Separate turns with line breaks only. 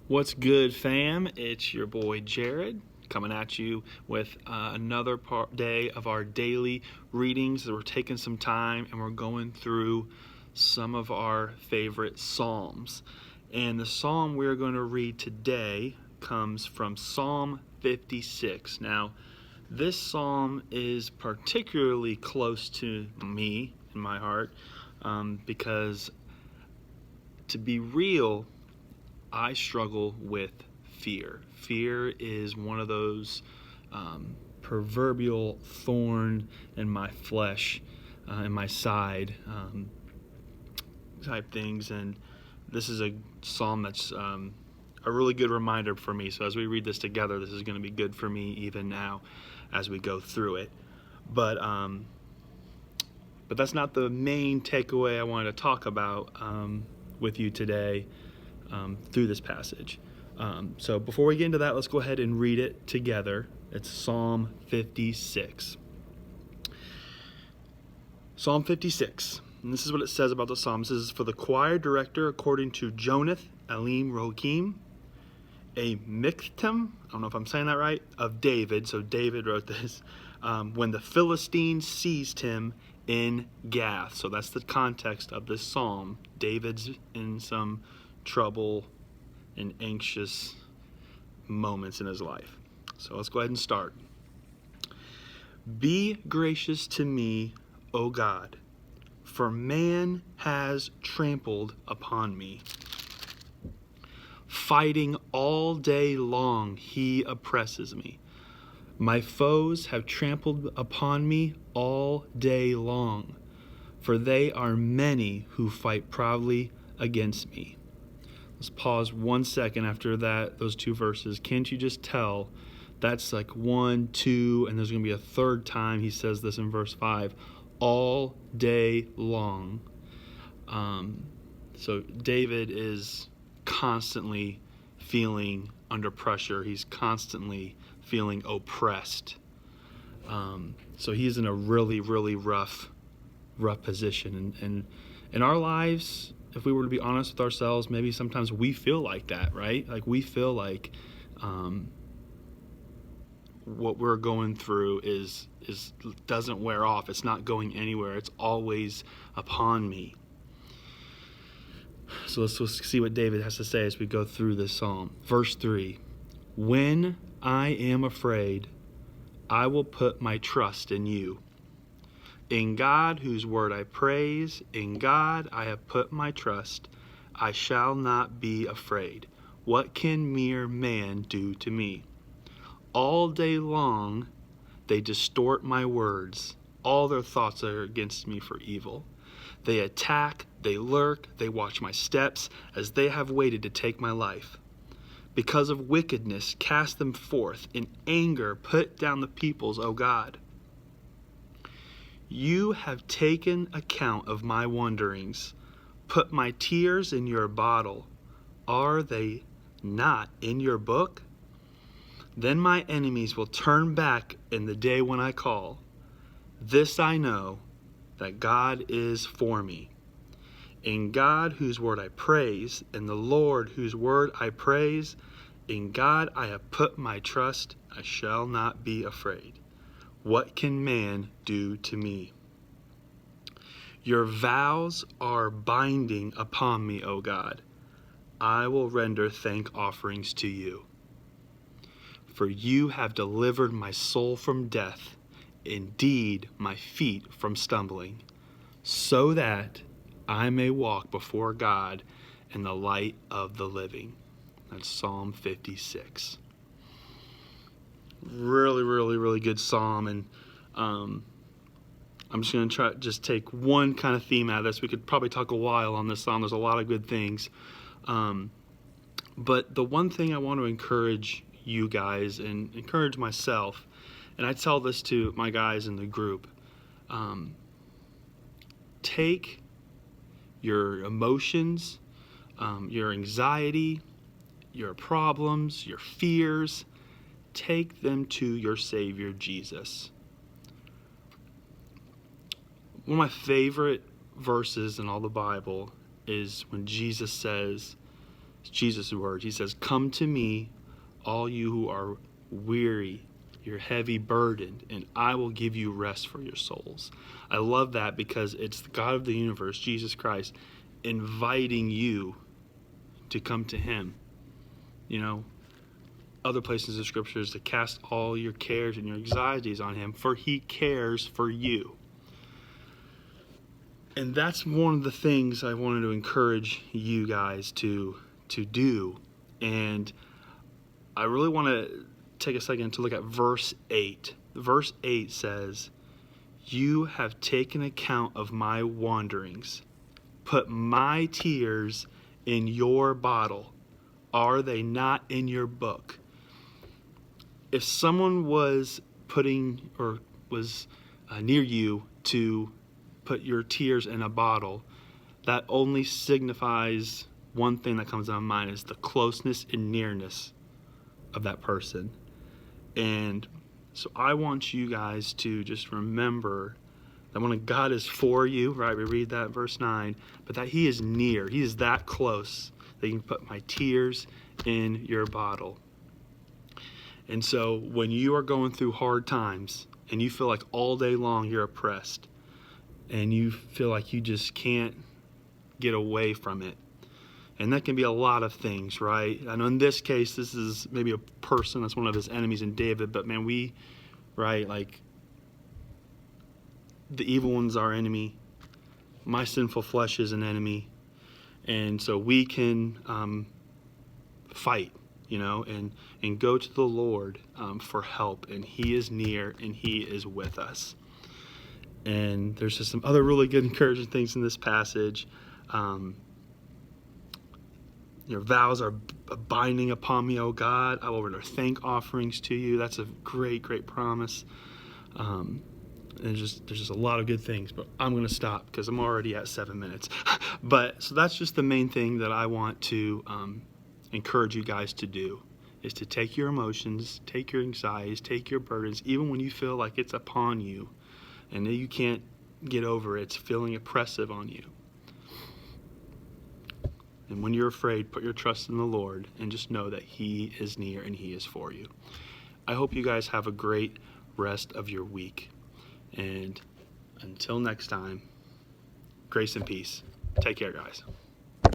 What's good, fam? It's your boy Jared coming at you with another day of our daily readings. We're taking some time and we're going through some of our favorite Psalms. And the Psalm we're going to read today comes from Psalm 56. Now, this Psalm is particularly close to me in my heart because, to be real, I struggle with fear. Fear is one of those proverbial thorn in my flesh, in my side type things. And this is a psalm that's a really good reminder for me. So as we read this together, this is going to be good for me even now as we go through it. But that's not the main takeaway I wanted to talk about with you today. Through this passage. So before we get into that, let's go ahead and read it together. It's Psalm 56. Psalm 56. And this is what it says about the Psalm. This is for the choir director according to Jonath Elim Rokim, a miktam, I don't know if I'm saying that right, of David. So David wrote this. When the Philistines seized him in Gath. So that's the context of this psalm. David's in some trouble and anxious moments in his life. So let's go ahead and start. Be gracious to me, O God, for man has trampled upon me. Fighting all day long, he oppresses me. My foes have trampled upon me all day long, for they are many who fight proudly against me. Let's pause 1 second after that, those two verses. Can't you just tell that's like 1, 2, and there's going to be a third time he says this in verse 5, all day long. So David is constantly feeling under pressure. He's constantly feeling oppressed. So he's in a really, really rough position. And in our lives, if we were to be honest with ourselves, maybe sometimes we feel like that, right? Like we feel like what we're going through is doesn't wear off. It's not going anywhere. It's always upon me. So let's see what David has to say as we go through this psalm. Verse 3, when I am afraid, I will put my trust in you. In God, whose word I praise, in God I have put my trust. I shall not be afraid. What can mere man do to me? All day long they distort my words. All their thoughts are against me for evil. They attack, they lurk, they watch my steps, as they have waited to take my life. Because of wickedness, cast them forth. In anger, put down the peoples, O God. You have taken account of my wanderings. Put my tears in your bottle. Are they not in your book? Then my enemies will turn back in the day when I call. This I know, that God is for me. In God, whose word I praise, in the Lord, whose word I praise, in God I have put my trust. I shall not be afraid. What can man do to me? Your vows are binding upon me, O God. I will render thank offerings to you. For you have delivered my soul from death, indeed my feet from stumbling, so that I may walk before God in the light of the living. That's Psalm 56. Really, really, really good psalm. And I'm just going to take one kind of theme out of this. We could probably talk a while on this psalm. There's a lot of good things. But the one thing I want to encourage you guys and encourage myself, and I tell this to my guys in the group, take your emotions, your anxiety, your problems, your fears, take them to your Savior, Jesus. One of my favorite verses in all the Bible is when Jesus says, It's Jesus' words. He says, "Come to me, all you who are weary, you're heavy burdened, and I will give you rest for your souls." I love that because it's the God of the universe, Jesus Christ, inviting you to come to him. You know, other places of Scripture is to cast all your cares and your anxieties on him, for he cares for you. And that's one of the things I wanted to encourage you guys to do. And I really want to take a second to look at verse 8. Verse 8 says, "You have taken account of my wanderings. Put my tears in your bottle. Are they not in your book?" If someone was putting or was near you to put your tears in a bottle, that only signifies one thing that comes to my mind is the closeness and nearness of that person. And so I want you guys to just remember that when God is for you, right, we read that in verse 9, but that he is near. He is that close that you can put my tears in your bottle. And so when you are going through hard times and you feel like all day long you're oppressed and you feel like you just can't get away from it, and that can be a lot of things, right? I know in this case, this is maybe a person that's one of his enemies in David, but man, right, like the evil one's our enemy. My sinful flesh is an enemy. And so we can fight, and go to the Lord for help. And he is near and he is with us. And there's just some other really good encouraging things in this passage. Your vows are binding upon me, O God. I will render thank offerings to you. That's a great, great promise. There's just a lot of good things, but I'm going to stop because I'm already at 7 minutes. But so that's just the main thing that I want to encourage you guys to do, is to take your emotions, take your anxieties, take your burdens, even when you feel like it's upon you and that you can't get over it, it's feeling oppressive on you. And when you're afraid, put your trust in the Lord and just know that he is near and he is for you. I hope you guys have a great rest of your week. And until next time, grace and peace. Take care, guys.